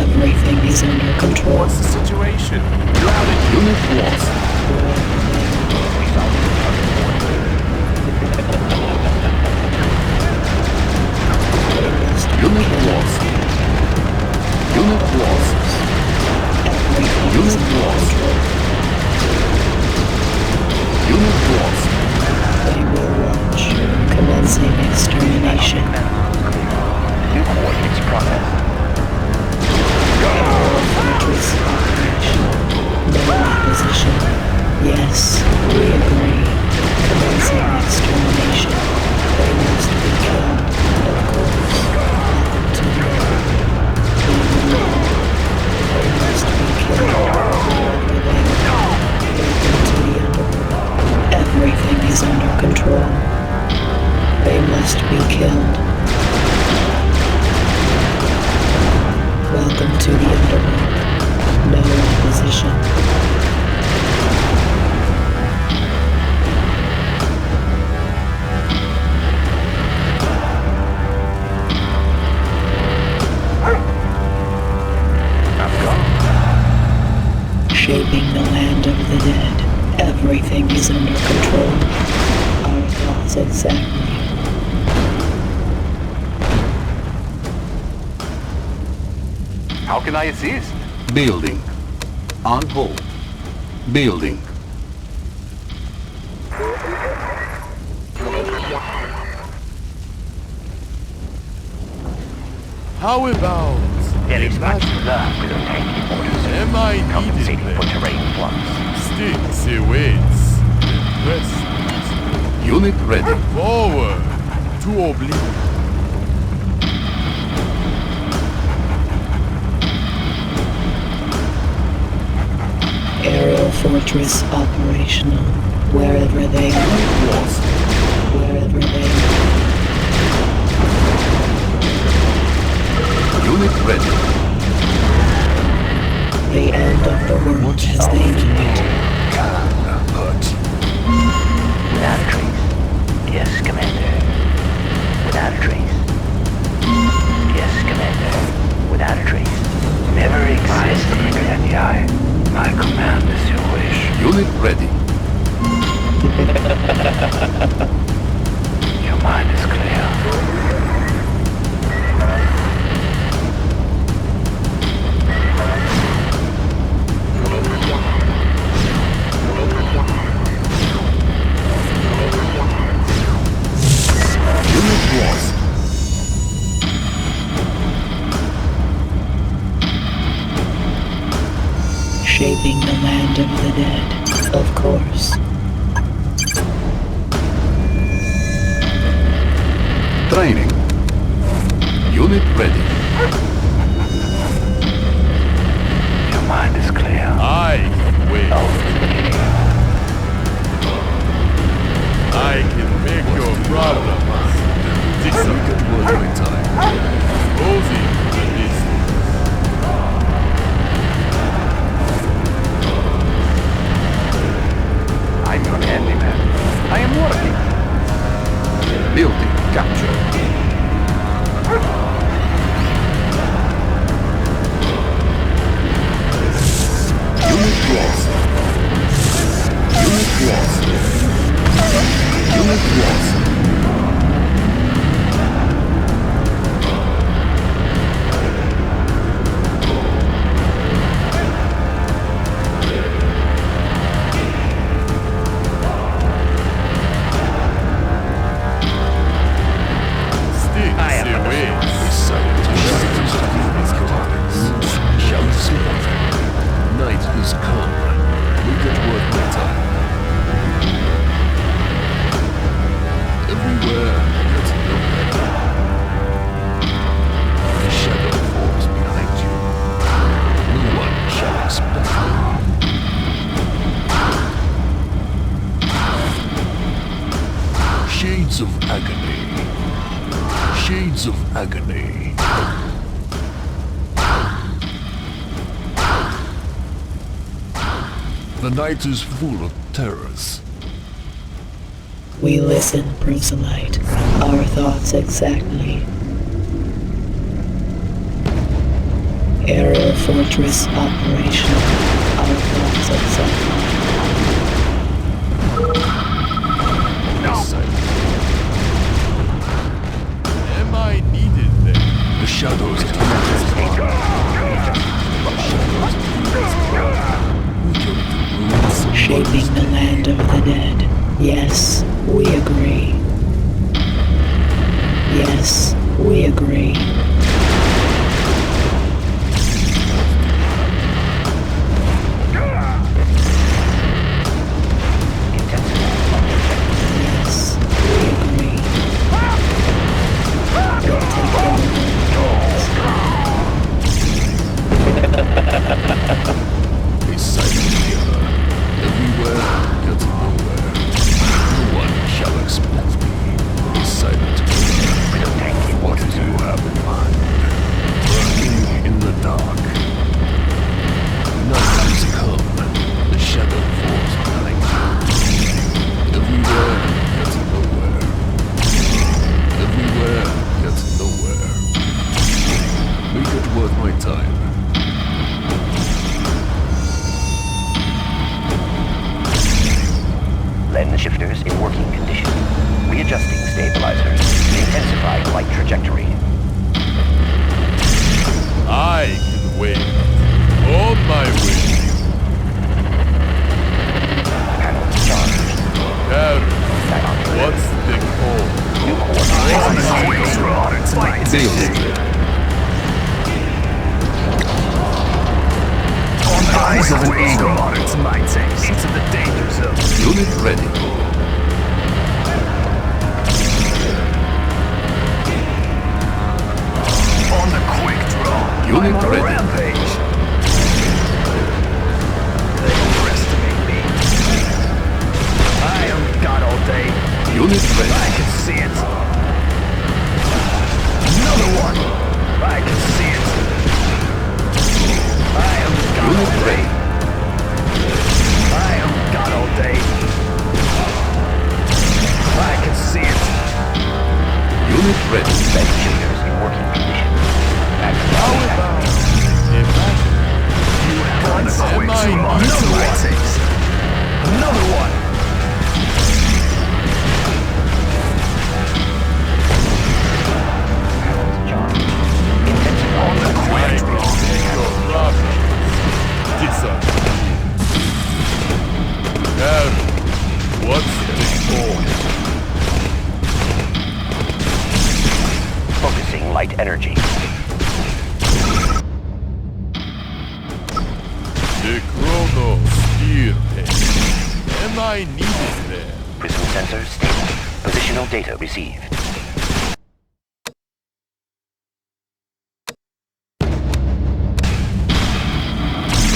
Everything is under control. What's the situation? Routed. Unit lost. Unit lost. Unit lost. Unit lost. Unit lost. They will watch. Commencing extermination. New coordinates processed. Fortress operation. No opposition. Yes, we agree. Commencing extermination. They must be killed, of course. To the earth. They will know. They must be killed. Wherever they are. Welcome to the underworld. Everything is under control. They must be killed. Welcome to the underworld. No opposition. I'm gone. Shaping the land of the dead. Everything is under control. Our thoughts exactly. How can I assist? Building. On hold. Building. How about... There is much to learn with a tanky orders. Am I needed Compensating for there? terrain flux. Sticks awaits. Press. Unit ready. Forward. To oblivion. Aerial fortress operational. Wherever they are. Wherever they are. Unit ready. The end of the world as they know it. Hurt. Without a trace. Yes, Commander. Without a trace. Yes, Commander. Without a trace. Never exist in the eye. My command is your wish. Unit ready. Your mind is clear. Unit lost. Shaping the land of the dead. Of course. Training. Unit ready. Your mind is clear. I can wait. I can make your problems disappear. Worth my time. Closing the distance. I'm your handyman. I am working. Building capture. Unit lost. Unit lost. Unit lost. Sticks awaits. Shall we see? Night has come. Make it worth my time. Everywhere, yet nowhere. The shadow falls behind you. No one shall expect me. Shades of agony. Shades of agony. The night is full of terrors. We listen, proselyte. Our thoughts exactly. Aerial fortress operational. Our thoughts exactly. Am I needed there? The shadows of Shaping the land of the dead. Yes, we agree. Yes, we agree. Yes, we agree. We'll take A silent killer. Everywhere, yet nowhere. No one shall expect me. A silent killer. What do you have in mind? Working in the dark. Night has come. The shadow falls behind you. Everywhere, yet nowhere. Everywhere, yet nowhere. Make it worth my time. Lens shifters in working condition. Readjusting stabilizers. Intensifying light trajectory. I can wait. On my way. Panels charged. Harry, what's the call? Feels it. On the eyes of an eagle. Modern to my taste. Into the danger zone. Unit ready. On the quick draw. Unit I'm on a ready. rampage. They underestimate me. I am God all day. Unit ready. I can see it. Another one. I can see it. I am God Unit all day. ready. I am God all day. I can see it. Unit ready. Bed chillers in working condition. You have on the quick I too much. Another one. Taste. Another one. On the quick draw. What's the point? Focusing light energy. The Chronos Spearhead. Am I needed there? Prism sensor stable. Positional data received.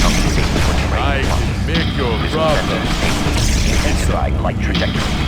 Compensating for terrain I loss. can make your Prism problem. sensor stable. Intensifying light trajectory.